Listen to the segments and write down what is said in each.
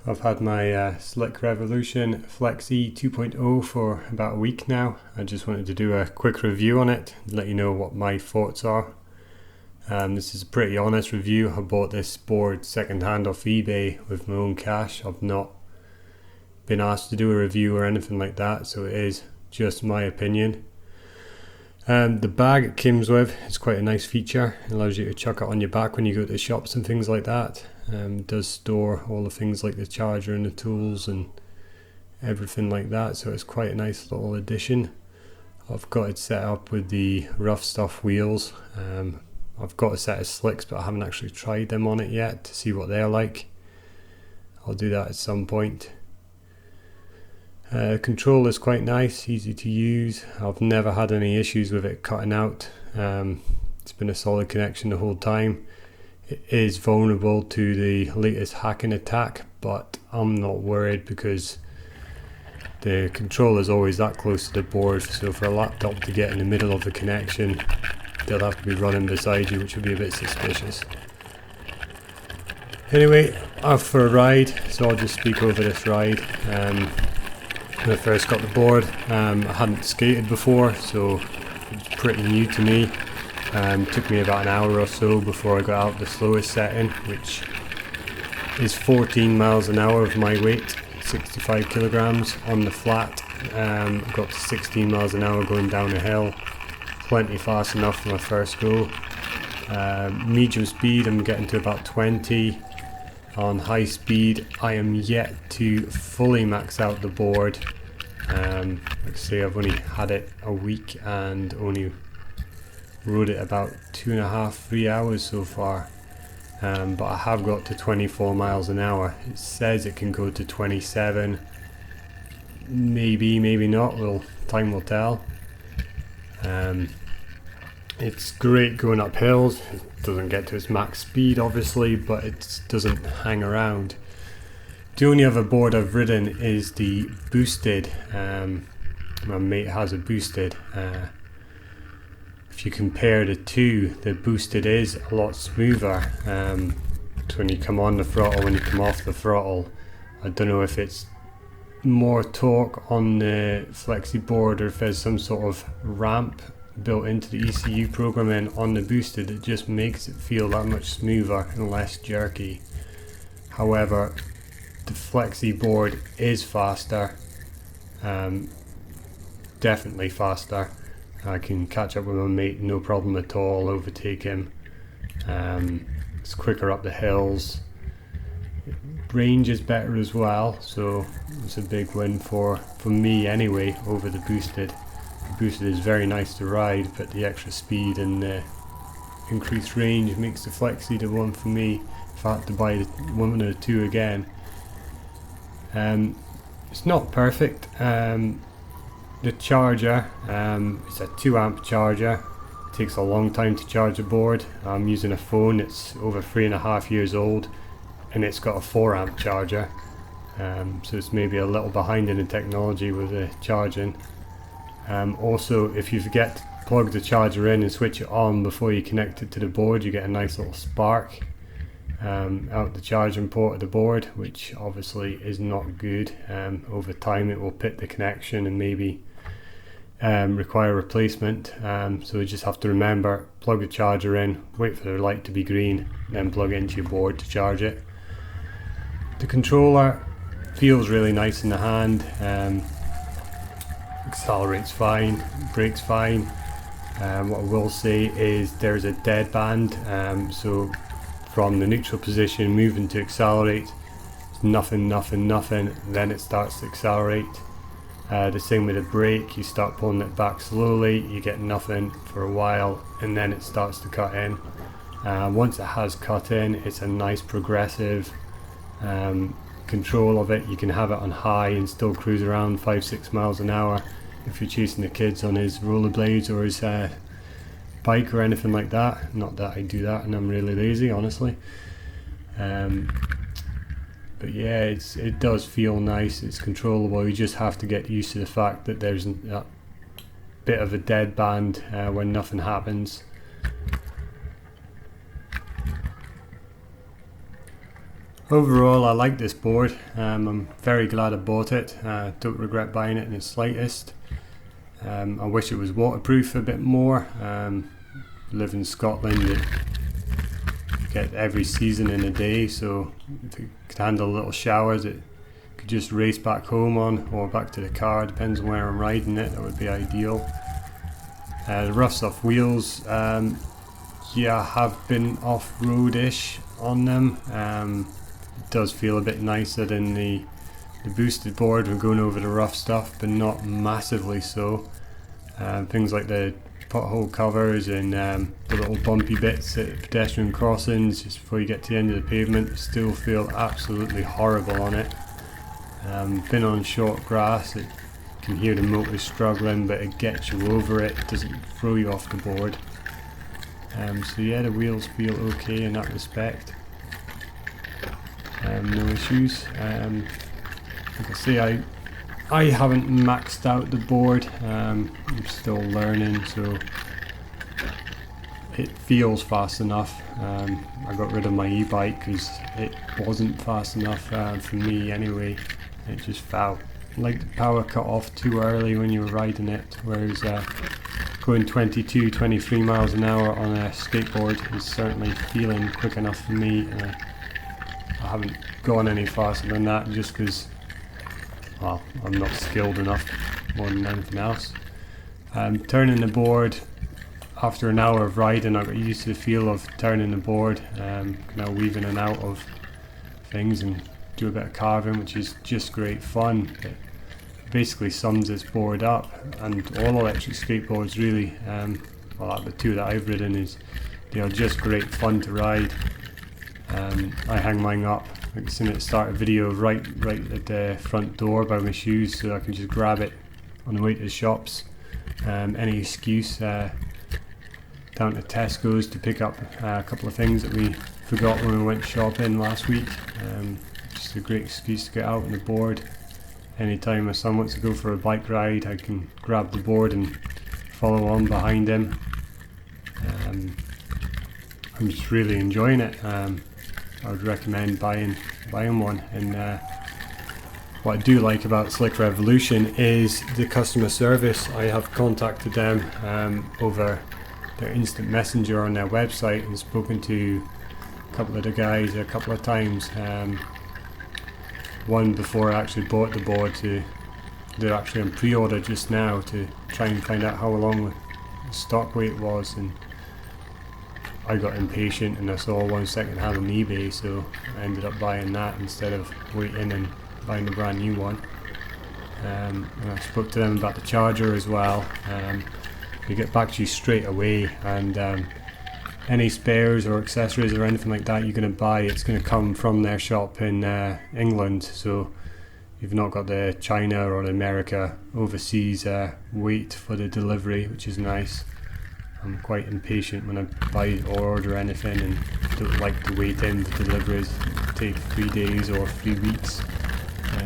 I've had my Slick Revolution Flex E 2.0 for about a week now. I just wanted to do a quick review on it, let you know what my thoughts are. This is a pretty honest review. I bought this board second hand off eBay with my own cash. I've not been asked to do a review or anything like that, so it is just my opinion. The bag it comes with is quite a nice feature. It allows you to chuck it on your back when you go to the shops and things like that. It does store all the things like the charger and the tools and everything like that, so it's quite a nice little addition. I've got it set up with the Rough Stuff wheels. I've got a set of slicks, but I haven't actually tried them on it yet to see what they're like. I'll do that at some point. Control is quite nice, easy to use. I've never had any issues with it cutting out. It's been a solid connection the whole time. It is vulnerable to the latest hacking attack, but I'm not worried because the controller is always that close to the board, so for a laptop to get in the middle of the connection, they'll have to be running beside you, which would be a bit suspicious. Anyway, off for a ride, so I'll just speak over this ride. When I first got the board, I hadn't skated before, so it was pretty new to me. Took me about an hour or so before I got out the slowest setting, which is 14 miles an hour of my weight, 65 kilograms on the flat. Got to 16 miles an hour going down a hill, plenty fast enough for my first go. Medium speed, I'm getting to about 20. On high speed, I am yet to fully max out the board. Like I say, I've only had it a week and only rode it about 2.5-3 hours so far. But I have got to 24 miles an hour. It says it can go to 27. Maybe not. Well, time will tell. It's great going up hills. It doesn't get to its max speed obviously, but it doesn't hang around. The only other board I've ridden is the Boosted. My mate has a Boosted. If you compare the two, the Boosted is a lot smoother. So when you come on the throttle, when you come off the throttle, I don't know if it's more torque on the Flexi board or if there's some sort of ramp built into the ECU programming on the Boosted that just makes it feel that much smoother and less jerky. However, the Flexi board is faster, definitely faster. I can catch up with my mate no problem at all, overtake him. It's quicker up the hills. Range is better as well, so it's a big win for me anyway over the Boosted. The Boosted is very nice to ride, but the extra speed and the increased range makes the Flexi the one for me if I had to buy one of the two again. It's not perfect. The charger, it's a 2 amp charger. It takes a long time to charge a board. I'm using a phone, it's over 3.5 years old, and it's got a 4 amp charger. So it's maybe a little behind in the technology with the charging. Also, if you forget to plug the charger in and switch it on before you connect it to the board, you get a nice little spark out the charging port of the board, which obviously is not good. Over time it will pit the connection and maybe require replacement. So you just have to remember, plug the charger in, wait for the light to be green, then plug it into your board to charge it. The controller feels really nice in the hand. Accelerates fine, brakes fine. What I will say is there's a dead band, so from the neutral position moving to accelerate, nothing, then it starts to accelerate. The same with the brake, you start pulling it back slowly, you get nothing for a while, and then it starts to cut in. Once it has cut in, it's a nice progressive control of it. You can have it on high and still cruise around 5-6 miles an hour if you're chasing the kids on his rollerblades or his bike or anything like that. Not that I do that, and I'm really lazy, honestly. But yeah, it does feel nice, it's controllable. You just have to get used to the fact that there's a bit of a dead band when nothing happens. Overall, I like this board. I'm very glad I bought it. Don't regret buying it in the slightest. I wish it was waterproof a bit more. Live in Scotland, you get every season in a day, so if it could handle little showers, it could just race back home on or back to the car, depends on where I'm riding it. That would be ideal. The rough stuff wheels, yeah, I have been off-road-ish on them. It does feel a bit nicer than the boosted board when going over the rough stuff, but not massively so. Things like the pothole covers and the little bumpy bits at pedestrian crossings just before you get to the end of the pavement still feel absolutely horrible on it. Been on short grass, it can hear the motor struggling, but it gets you over it, doesn't throw you off the board. So yeah, the wheels feel okay in that respect. No issues. Like I say, I haven't maxed out the board. I'm still learning, so it feels fast enough. I got rid of my e-bike because it wasn't fast enough for me anyway. It just felt like the power cut off too early when you were riding it, whereas going 22, 23 miles an hour on a skateboard is certainly feeling quick enough for me. I haven't gone any faster than that just because, well, I'm not skilled enough more than anything else. Turning the board, after an hour of riding, I got used to the feel of turning the board, now weaving in and out of things and do a bit of carving, which is just great fun. It basically sums this board up, and all electric skateboards really, well, the two that I've ridden, is they are just great fun to ride. I hang mine up, like I seen at the start of the video, right at the front door by my shoes, so I can just grab it on the way to the shops. Any excuse down to Tesco's to pick up a couple of things that we forgot when we went shopping last week. Just a great excuse to get out on the board. Anytime my son wants to go for a bike ride, I can grab the board and follow on behind him. I'm just really enjoying it. I would recommend buying one. And what I do like about Slick Revolution is the customer service. I have contacted them over their instant messenger on their website and spoken to a couple of the guys a couple of times. One before I actually bought the board, they're actually on pre-order just now to try and find out how long the stock weight was, and I got impatient and I saw one second hand on eBay, so I ended up buying that instead of waiting and buying the brand new one. And I spoke to them about the charger as well. They get back to you straight away, and any spares or accessories or anything like that you're going to buy, it's going to come from their shop in England, so you've not got the China or the America overseas wait for the delivery, which is nice. I'm quite impatient when I buy or order anything and don't like to wait in the deliveries. Take 3 days or 3 weeks,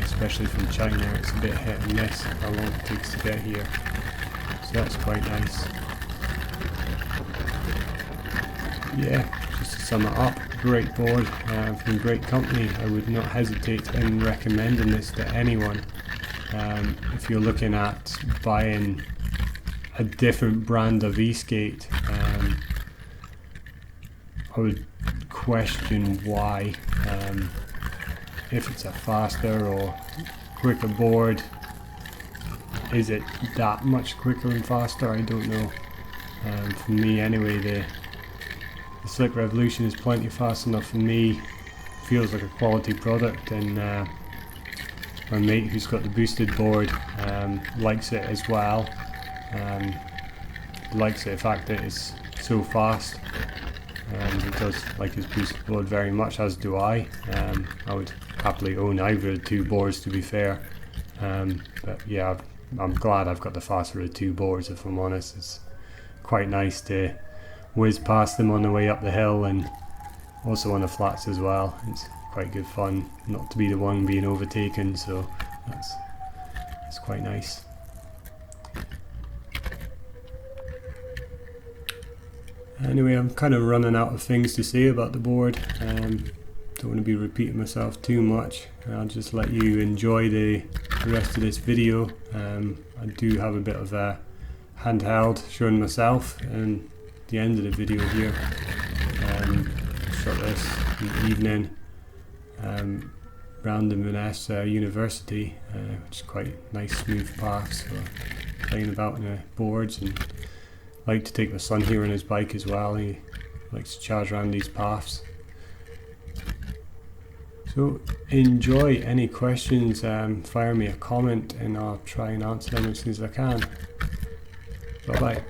especially from China. It's a bit hit and miss how long it takes to get here, so that's quite nice. Yeah, just to sum it up, great board from a great company. I would not hesitate in recommending this to anyone. If you're looking at buying a different brand of e-skate, I would question why. If it's a faster or quicker board, is it that much quicker and faster? I don't know. For me anyway, the Slick Revolution is plenty fast enough for me. Feels like a quality product, and my mate who's got the boosted board likes it as well. Likes the fact that it's so fast. He does like his boosted board very much, as do I. I would happily own either of the two boards, to be fair. But yeah, I'm glad I've got the faster of the two boards, if I'm honest. It's quite nice to whiz past them on the way up the hill, and also on the flats as well. It's quite good fun not to be the one being overtaken, so that's quite nice. Anyway, I'm kind of running out of things to say about the board. don't want to be repeating myself too much. I'll just let you enjoy the rest of this video. I do have a bit of a handheld showing myself and the end of the video here. Shot this in the evening round Inverness University, which is quite nice smooth path, so playing about in the boards, and like to take my son here on his bike as well. He likes to charge around these paths. So enjoy. Any questions, fire me a comment and I'll try and answer them as soon as I can. Bye bye.